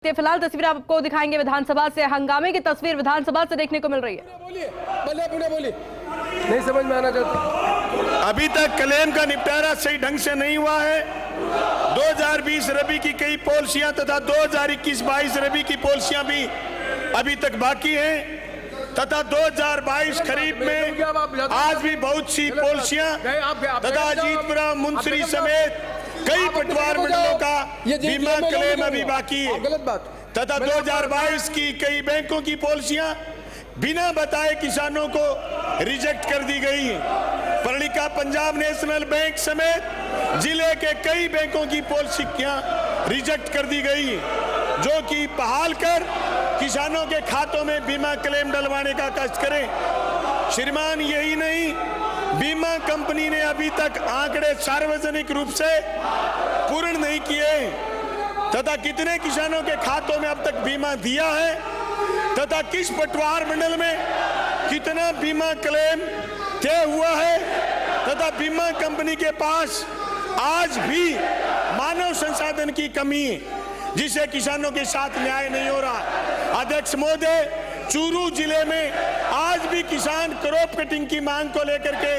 के फिलहाल तस्वीर आपको दिखाएंगे विधानसभा से। हंगामे की तस्वीर विधानसभा से देखने को मिल रही है। बोलिए नहीं समझ में आना चाहता। अभी तक क्लेम का निपटारा सही ढंग से नहीं हुआ है। 2020 रबी की कई पॉलिसियां तथा 2021-22 रबी की पॉलिसियां भी अभी तक बाकी हैं तथा 2022 खरीफ में आज भी बहुत सी पॉलिसियां तथा अजीतपुरा मुंसरी समेत कई पटवार मंडलों का बीमा क्लेम अभी बाकी है तथा 2022 की कई बैंकों की पॉलिसियां बिना बताए किसानों को रिजेक्ट कर दी गई है। पर्णिका पंजाब नेशनल बैंक समेत जिले के कई बैंकों की पॉलिसियां रिजेक्ट कर दी गई है, जो कि बहाल कर किसानों के खातों में बीमा क्लेम डलवाने का कष्ट करें। श्रीमान, यही नहीं, बीमा कंपनी ने अभी तक आंकड़े सार्वजनिक रूप से पूर्ण नहीं किए तथा कितने किसानों के खातों में अब तक बीमा दिया है तथा किस पटवार मंडल में कितना बीमा क्लेम तय हुआ है तथा बीमा कंपनी के पास आज भी मानव संसाधन की कमी है, जिससे किसानों के साथ न्याय नहीं हो रहा। अध्यक्ष महोदय, चूरू जिले में आज भी किसान क्रॉप कटिंग की मांग को लेकर के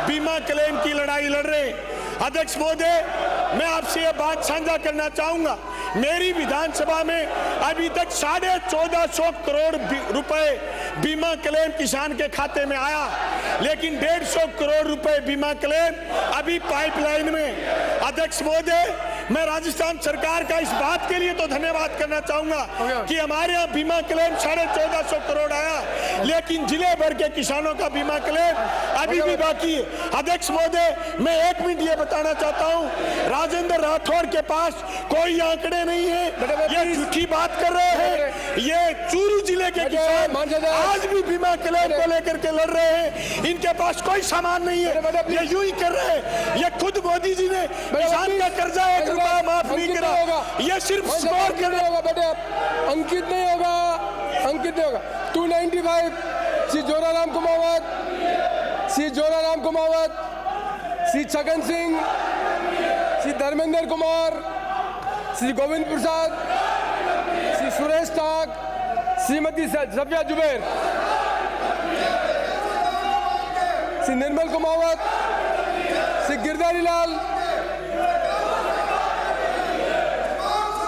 बीमा क्लेम की लड़ाई लड़ रहे हैं। अध्यक्ष महोदय, मैं आपसे यह बात साझा करना चाहूंगा, मेरी विधानसभा में अभी तक 1450 करोड़ रुपए बीमा क्लेम किसान के खाते में आया, लेकिन 150 करोड़ रुपए बीमा क्लेम अभी पाइपलाइन में। अध्यक्ष महोदय, मैं राजस्थान सरकार का इस बात के लिए तो धन्यवाद करना चाहूंगा कि हमारे यहाँ बीमा क्लेम 1450 करोड़ आया, लेकिन जिले भर के किसानों का बीमा क्लेम अभी भी बाकी है। अध्यक्ष महोदय, मैं 1 मिनट ये बताना चाहता हूँ, राजेंद्र राठौड़ के पास कोई आंकड़े नहीं है, ये झूठी बात कर रहे हैं। ये चूरू जिले के किसान आज भी बीमा क्लेम को लेकर के लड़ रहे हैं, इनके पास कोई सामान नहीं है, ये यूं ही कर रहे हैं। ये खुद मोदी जी ने किसान का कर्जा 1 रुपया माफ नहीं करा, ये सिर्फ स्कोर कर रहे होगा। बेटे, अंकित नहीं होगा, अंकित नहीं होगा। 295 श्री जोराराम कुमावत, श्री जोराराम कुमावत, श्री छगन सिंह, श्री धर्मेंद्र कुमार, श्री गोविंद प्रसाद, श्री सुरेश टाक, श्रीमती सफिया जुबैर, श्री निर्मल कुमावत, श्री गिरधारी लाल,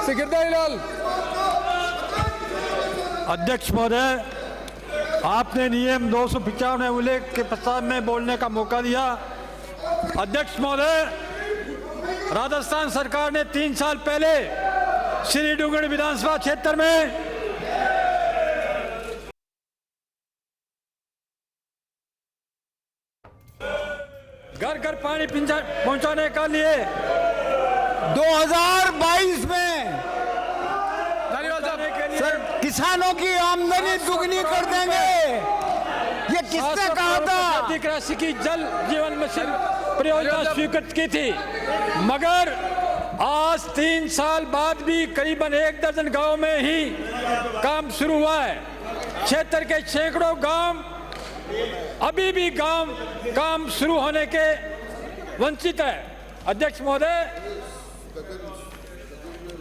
श्री गिरधारी लाल। अध्यक्ष महोदय, आपने नियम 295 उल्लेख के प्रस्ताव में बोलने का मौका दिया। अध्यक्ष महोदय, राजस्थान सरकार ने 3 साल पहले श्री डूंगरी विधानसभा क्षेत्र में घर घर पानी पहुंचाने के लिए 2022 में सर किसानों की आमदनी दुगनी कर देंगे, ये किसने कहा था? अधिक राशि की जल जीवन मिशन परियोजना स्वीकृत की थी, मगर आज 3 साल बाद भी करीबन 1 दर्जन गांव में ही काम शुरू हुआ है। क्षेत्र के सैकड़ों गांव अभी भी काम शुरू होने के वंचित है। अध्यक्ष महोदय,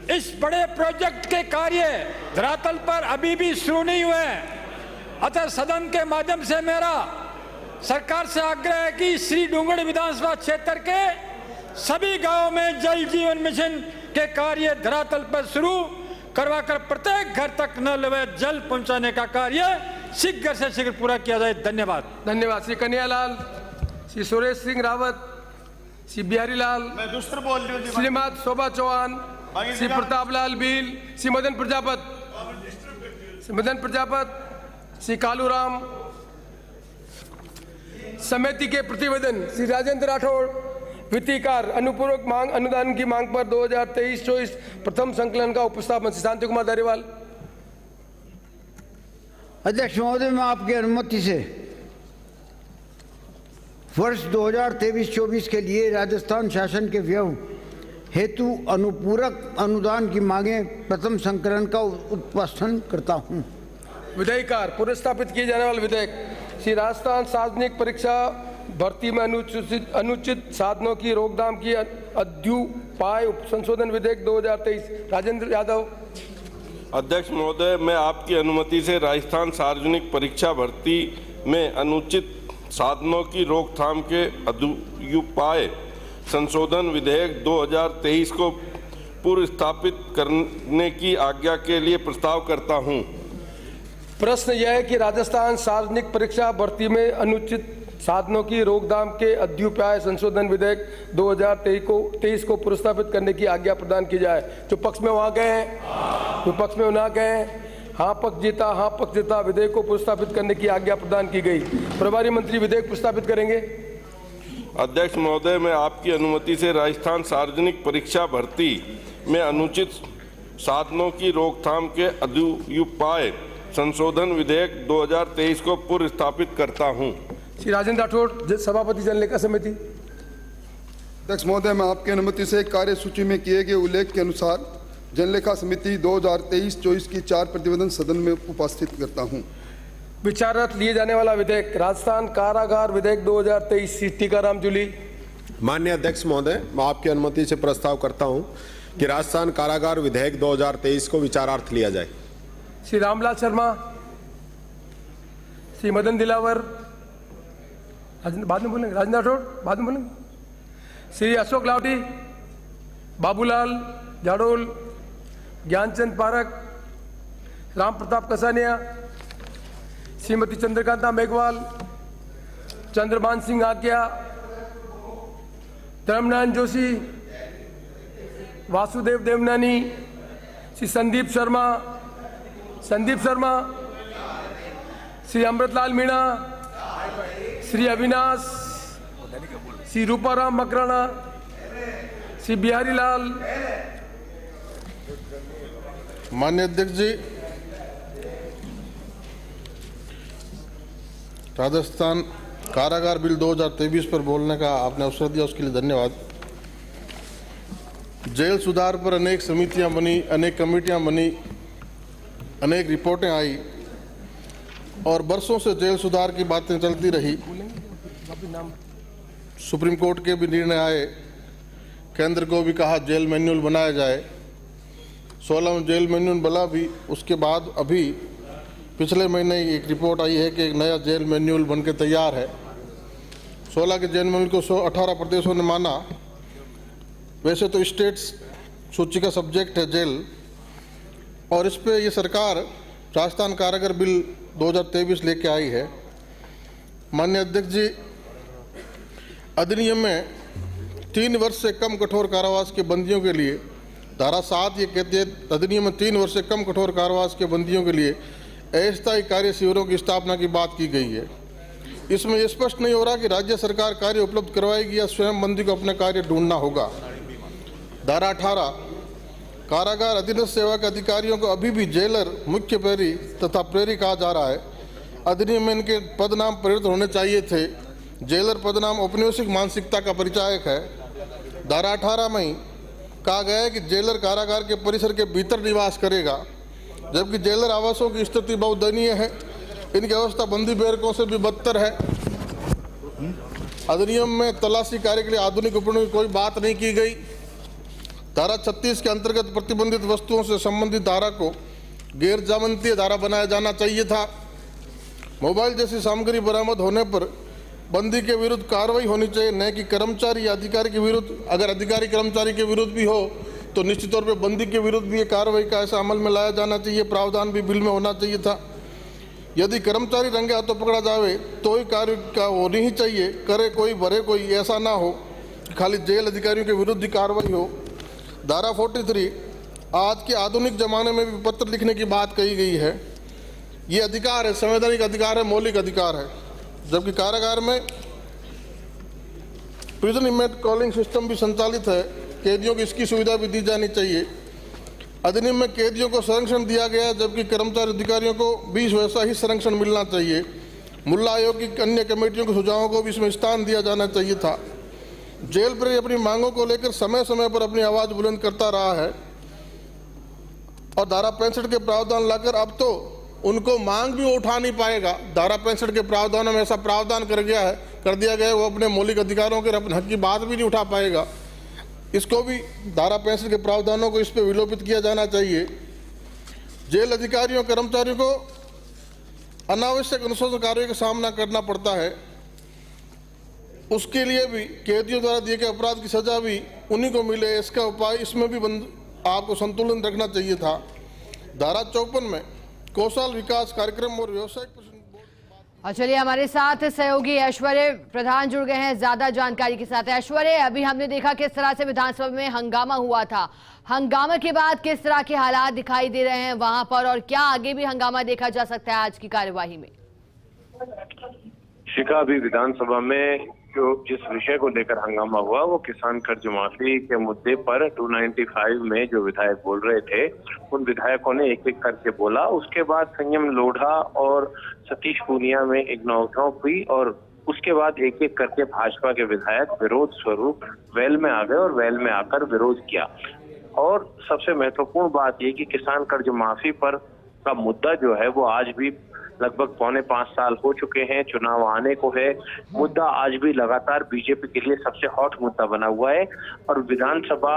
इस बड़े प्रोजेक्ट के कार्य धरातल पर अभी भी शुरू नहीं हुए हैं। अतः सदन के माध्यम से मेरा सरकार से आग्रह है कि श्री डूंगरी विधानसभा क्षेत्र के सभी गांवों में जल जीवन मिशन के कार्य धरातल पर शुरू करवाकर प्रत्येक घर तक नल व जल पहुंचाने का कार्य शीघ्र से शीघ्र पूरा किया जाए। धन्यवाद। धन्यवाद। श्री कन्हैयालाल, श्री सुरेश सिंह रावत, श्री बिहारी लाल, मैं दूसरा बोल रही हूँ, श्रीमती शोभा चौहान, श्री प्रताप लाल भील, श्री मदन प्रजापत, श्री कालूराम। समिति के प्रतिवेदन श्री राजेंद्र राठौड़, वित्तीयकार अनुपूरक मांग अनुदान की मांग पर 2023-24 प्रथम संकलन का उपस्थापन श्री शांति कुमार धारीवाल। अध्यक्ष महोदय, मैं आपकी अनुमति से वर्ष 2023-24 के लिए राजस्थान शासन के व्यय हेतु अनुपूरक अनुदान की मांगे प्रथम संकलन का उपस्थापन करता हूं। विधेयकार पुनर्स्थापित किए जाने वाले विधेयक श्री राजस्थान सार्वजनिक परीक्षा भर्ती में अनुचित साधनों की रोकथाम की अद्युपाय संशोधन विधेयक 2023। राजेंद्र यादव। अध्यक्ष महोदय, मैं आपकी अनुमति से राजस्थान सार्वजनिक परीक्षा भर्ती में अनुचित साधनों की रोकथाम के अदुपाय संशोधन विधेयक 2023 को पुनर्स्थापित करने की आज्ञा के लिए प्रस्ताव करता हूं। प्रश्न यह है कि राजस्थान सार्वजनिक परीक्षा भर्ती में अनुचित साधनों की रोकथाम के अद्युपाय संशोधन विधेयक 2023 को पुनर्स्थापित करने की आज्ञा प्रदान की जाए। जो पक्ष में वहां गए हैं, जो पक्ष में ना गए हैं, हाँ पक्ष जीता, विधेयक को पुनर्स्थापित करने की आज्ञा प्रदान की गई। प्रभारी मंत्री विधेयक प्रस्तावित करेंगे। अध्यक्ष महोदय, मैं आपकी अनुमति से राजस्थान सार्वजनिक परीक्षा भर्ती में अनुचित साधनों की रोकथाम के अद्युपाय संशोधन विधेयक 2023 को पुनर्स्थापित करता हूं। श्री राजेंद्र राठौड़, सभापति जनलेखा समिति। अध्यक्ष महोदय, मैं आपकी अनुमति से कार्य सूची में किए गए उल्लेख के अनुसार जनलेखा समिति 2023-24 की 4 प्रतिवेदन सदन में उपस्थित करता हूं। विचारार्थ लिए जाने वाला विधेयक राजस्थान कारागार विधेयक 2023। श्री टीकाराम जूली। माननीय अध्यक्ष महोदय, मैं आपकी अनुमति से प्रस्ताव करता हूं कि राजस्थान कारागार विधेयक 2023 को विचारार्थ लिया जाए। श्री रामलाल शर्मा, श्री मदन दिलावर, बाद में बोलेंगे। राजेंद्र राठौड़ बाद में बोलेंगे। श्री अशोक लावटी, बाबूलाल जाडोल, ज्ञानचंद पारक, राम प्रताप कसानिया, श्रीमती चंद्रकांता मेघवाल, चंद्रभान सिंह आज्ञा, धर्मनारायण जोशी, वासुदेव देवनानी, श्री संदीप शर्मा, श्री अमृतलाल मीणा, श्री अविनाश, श्री रूपाराम मकराना, श्री बिहारी लाल। माननीय अध्यक्ष जी, राजस्थान कारागार बिल 2023 पर बोलने का आपने अवसर दिया, उसके लिए धन्यवाद। जेल सुधार पर अनेक समितियां बनी, अनेक कमेटियां बनी, अनेक रिपोर्टें आई और बरसों से जेल सुधार की बातें चलती रही। सुप्रीम कोर्ट के भी निर्णय आए, केंद्र को भी कहा जेल मैनुअल बनाया जाए। 16 में जेल मैनुअल बना भी, उसके बाद अभी पिछले महीने एक रिपोर्ट आई है कि एक नया जेल मैनुअल बनके तैयार है। 16 के जेल मैनुअल को 18 प्रदेशों ने माना। वैसे तो स्टेट्स सूची का सब्जेक्ट है जेल, और इस पे ये सरकार राजस्थान कारागार बिल 2023 लेके आई है। माननीय अध्यक्ष जी, अधिनियम में 3 वर्ष से कम कठोर कारावास के बंदियों के लिए धारा 7 ये कहती है, अधिनियम में 3 वर्ष से कम कठोर कारावास के बंदियों के लिए अस्थायी कार्य शिविरों की स्थापना की बात की गई है। इसमें यह स्पष्ट नहीं हो रहा कि राज्य सरकार कार्य उपलब्ध करवाएगी या स्वयं बंदी को अपने कार्य ढूंढना होगा। धारा 18 कारागार अधीनस्थ सेवा के अधिकारियों को अभी भी जेलर, मुख्य प्रहरी तथा प्रहरी कहा जा रहा है। अधिनियम में इनके पदनाम परिवर्तन होने चाहिए थे। जेलर पदनाम औपनिवेशिक मानसिकता का परिचायक है। धारा 18 में कहा गया है कि जेलर कारागार के परिसर के भीतर निवास करेगा, जबकि जेलर आवासों की स्थिति बहुत दयनीय है। इनकी अवस्था बंदी बैरकों से भी बदतर है। अधिनियम में तलाशी कार्य के लिए आधुनिक उपकरणों की कोई बात नहीं की गई। धारा 36 के अंतर्गत प्रतिबंधित वस्तुओं से संबंधित धारा को गैर जमानती धारा बनाया जाना चाहिए था। मोबाइल जैसी सामग्री बरामद होने पर बंदी के विरुद्ध कार्रवाई होनी चाहिए, न कि कर्मचारी या अधिकारी के विरुद्ध। अगर अधिकारी कर्मचारी के विरुद्ध भी हो तो निश्चित तौर पर बंदी के विरुद्ध भी ये कार्रवाई का ऐसा अमल में लाया जाना चाहिए। प्रावधान भी बिल में होना चाहिए था। यदि कर्मचारी रंगे हाथों पकड़ा जावे तो ही कार्य का होनी ही चाहिए, करे कोई भरे कोई, ऐसा ना हो खाली जेल अधिकारियों के विरुद्ध ही कार्रवाई हो। धारा 43 आज के आधुनिक जमाने में भी पत्र लिखने की बात कही गई है। ये अधिकार है, संवैधानिक अधिकार है, मौलिक अधिकार है। जबकि कारागार में प्रिजन इमेज कॉलिंग सिस्टम भी संचालित है, कैदियों को इसकी सुविधा भी दी जानी चाहिए। अधिनियम में कैदियों को संरक्षण दिया गया, जबकि कर्मचारी अधिकारियों को भी वैसा ही संरक्षण मिलना चाहिए। मुल्ला आयोग की अन्य कमेटियों के सुझावों को भी इसमें स्थान दिया जाना चाहिए था। जेल पर अपनी मांगों को लेकर समय समय पर अपनी आवाज बुलंद करता रहा है और धारा 65 के प्रावधान लाकर अब तो उनको मांग भी उठा नहीं पाएगा। धारा 65 के प्रावधानों में ऐसा प्रावधान कर दिया गया है वो अपने मौलिक अधिकारों के अपने हक की बात भी नहीं उठा पाएगा। इसको भी धारा 65 के प्रावधानों को इस पर विलोपित किया जाना चाहिए। जेल अधिकारियों कर्मचारियों को अनावश्यक अनुशासन कार्यों का सामना करना पड़ता है, उसके लिए भी कैदियों द्वारा दिए गए अपराध की सजा भी उन्हीं को मिले, इसका उपाय इसमें भी आपको संतुलन रखना चाहिए था। धारा 54 में कौशल विकास कार्यक्रम और व्यवसायिक। और चलिए हमारे साथ सहयोगी ऐश्वर्य प्रधान जुड़ गए हैं ज्यादा जानकारी के साथ। ऐश्वर्य, अभी हमने देखा किस तरह से विधानसभा में हंगामा हुआ था, हंगामे के बाद किस तरह के हालात दिखाई दे रहे हैं वहां पर, और क्या आगे भी हंगामा देखा जा सकता है आज की कार्यवाही में? शिखा, अभी विधानसभा में जो जिस विषय को लेकर हंगामा हुआ वो किसान कर्ज माफी के मुद्दे पर 295 में जो विधायक बोल रहे थे उन विधायकों ने एक एक करके बोला। उसके बाद संयम लोढ़ा और सतीश पूनिया में एक नोकझोंक हुई और उसके बाद एक एक करके भाजपा के विधायक विरोध स्वरूप वेल में आ गए और वेल में आकर विरोध किया। और सबसे महत्वपूर्ण बात ये कि किसान कर्ज माफी पर का मुद्दा जो है वो आज भी लगभग 4.5 साल हो चुके हैं, चुनाव आने को है, मुद्दा आज भी लगातार बीजेपी के लिए सबसे हॉट मुद्दा बना हुआ है। और विधानसभा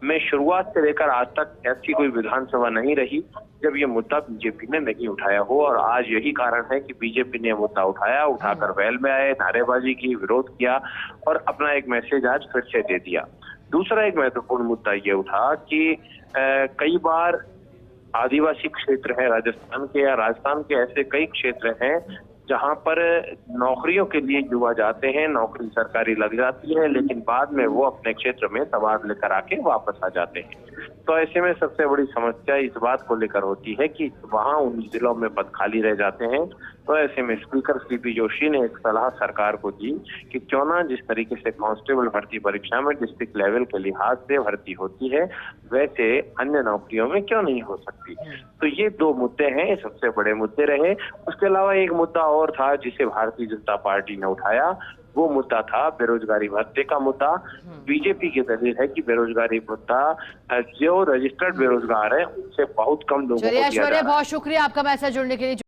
में शुरुआत से लेकर आज तक ऐसी कोई विधानसभा नहीं रही जब ये मुद्दा बीजेपी ने नहीं उठाया हो, और आज यही कारण है कि बीजेपी ने मुद्दा उठाया, उठाकर वेल में आए, नारेबाजी की, विरोध किया और अपना एक मैसेज आज फिर से दे दिया। दूसरा एक महत्वपूर्ण मुद्दा ये उठा कि कई बार आदिवासी क्षेत्र है राजस्थान के या राजस्थान के ऐसे कई क्षेत्र हैं जहां पर नौकरियों के लिए युवा जाते हैं, नौकरी सरकारी लग जाती है, लेकिन बाद में वो अपने क्षेत्र में तबादले करा के वापस आ जाते हैं। तो ऐसे में सबसे बड़ी समस्या इस बात को लेकर होती है कि वहां उन जिलों में पद खाली रह जाते हैं। तो ऐसे में स्पीकर सीपी जोशी ने एक सलाह सरकार को दी कि क्यों ना जिस तरीके से कांस्टेबल भर्ती परीक्षा में डिस्ट्रिक्ट लेवल के लिहाज से भर्ती होती है वैसे अन्य नौकरियों में क्यों नहीं हो सकती। तो ये दो मुद्दे हैं, सबसे बड़े मुद्दे रहे। उसके अलावा एक मुद्दा और था जिसे भारतीय जनता पार्टी ने उठाया, वो मुद्दा था बेरोजगारी भत्ते का मुद्दा। बीजेपी की दलील है कि बेरोजगारी भत्ता जो रजिस्टर्ड बेरोजगार है उनसे बहुत कम लोगों को दिया जा रहा है। बहुत शुक्रिया आपका मैसेज जुड़ने के लिए।